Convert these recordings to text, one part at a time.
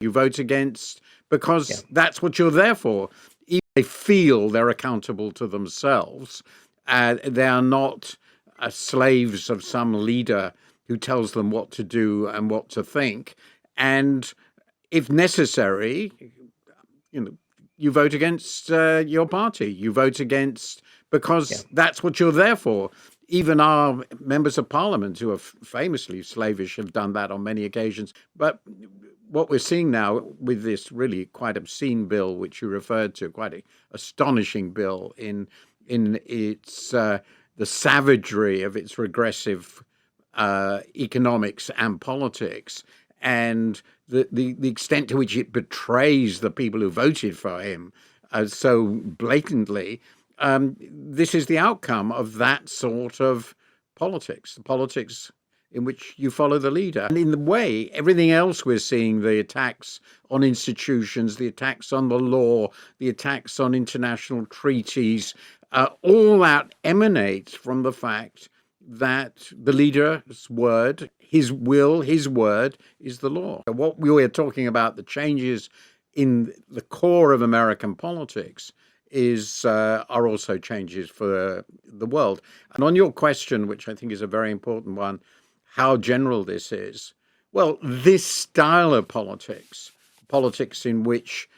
You vote against Yeah. because that's what you're there for. Even if they feel they're accountable to themselves, they are not slaves of some leader who tells them what to do and what to think. And if necessary, you know, you vote against your party. You vote against Yeah. because that's what you're there for. Even our members of parliament, who are famously slavish, have done that on many occasions. But what we're seeing now with this really quite obscene bill, which you referred to, quite an astonishing bill in its the savagery of its regressive economics and politics, and the extent to which it betrays the people who voted for him so blatantly. This is the outcome of that sort of politics, the politics in which you follow the leader. And in the way, everything else we're seeing, the attacks on institutions, the attacks on the law, the attacks on international treaties, all that emanates from the fact that the leader's word, his will, his word is the law. What we were talking about, the changes in the core of American politics, are also changes for the world. And on your question, which I think is a very important one, how general this is, well, this style of politics, politics in which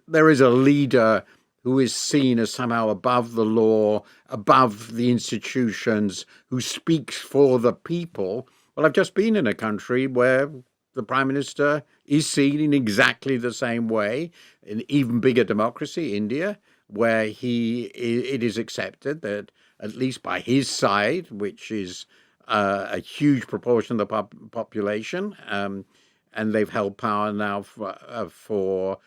there is a leader who is seen as somehow above the law, above the institutions, who speaks for the people. Well, I've just been in a country where the prime minister is seen in exactly the same way, an even bigger democracy, India, where it is accepted that, at least by his side, which is a huge proportion of the population, and they've held power now for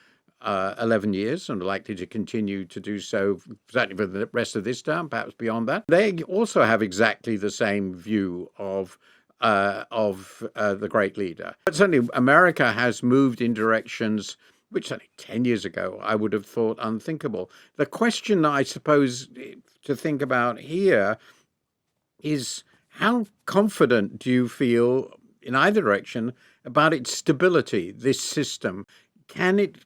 11 years and are likely to continue to do so, certainly for the rest of this term, perhaps beyond that. They also have exactly the same view of the great leader. But certainly America has moved in directions which certainly 10 years ago I would have thought unthinkable. The question I suppose to think about here is, how confident do you feel in either direction about its stability, this system? Can it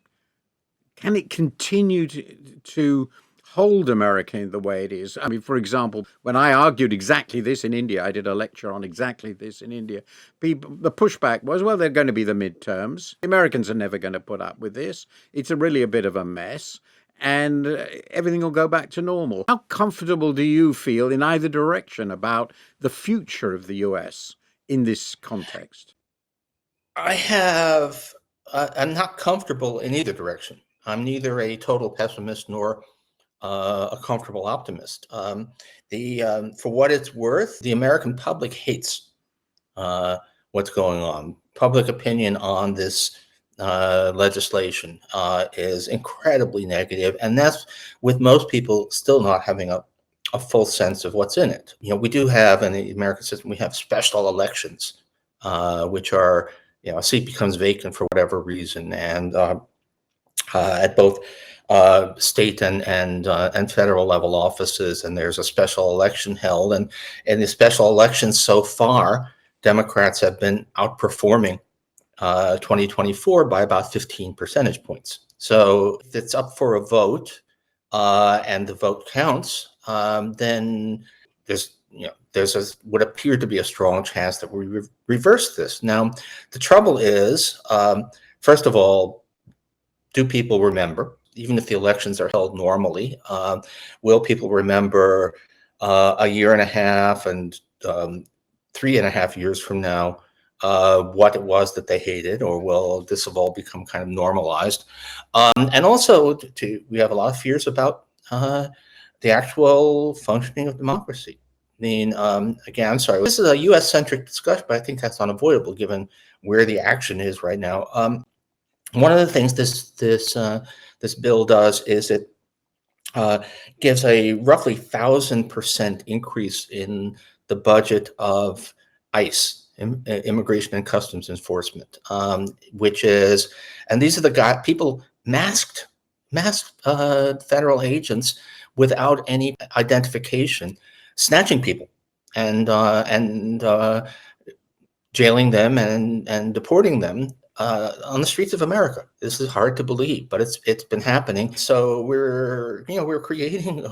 continue to hold America in the way it is? I mean, for example, when I argued exactly this in India, I did a lecture on exactly this in India. The pushback was, well, they're going to be the midterms. The Americans are never going to put up with this. It's really a bit of a mess, and everything will go back to normal. How comfortable do you feel in either direction about the future of the US in this context? I'm not comfortable in either direction. I'm neither a total pessimist nor a comfortable optimist. For what it's worth, the American public hates what's going on. Public opinion on this legislation is incredibly negative, and that's with most people still not having a full sense of what's in it. We do have in the American system, we have special elections, which are, a seat becomes vacant for whatever reason, and at both state and federal level offices, and there's a special election held, and in the special elections so far, Democrats have been outperforming 2024 by about 15 percentage points. So if it's up for a vote and the vote counts, then there's would appear to be a strong chance that we reverse this. Now, the trouble is, first of all, do people remember, even if the elections are held normally, will people remember a year and a half and 3.5 years from now what it was that they hated, or will this have all become kind of normalized? And also, we have a lot of fears about the actual functioning of democracy. I mean, again, I'm sorry, this is a U.S.-centric discussion, but I think that's unavoidable given where the action is right now. One of the things this bill does is it gives a roughly 1,000% increase in the budget of ICE, Immigration and Customs Enforcement, which is, and these are the people, masked federal agents without any identification, snatching people and jailing them and deporting them on the streets of America. This is hard to believe, but it's been happening. So we're creating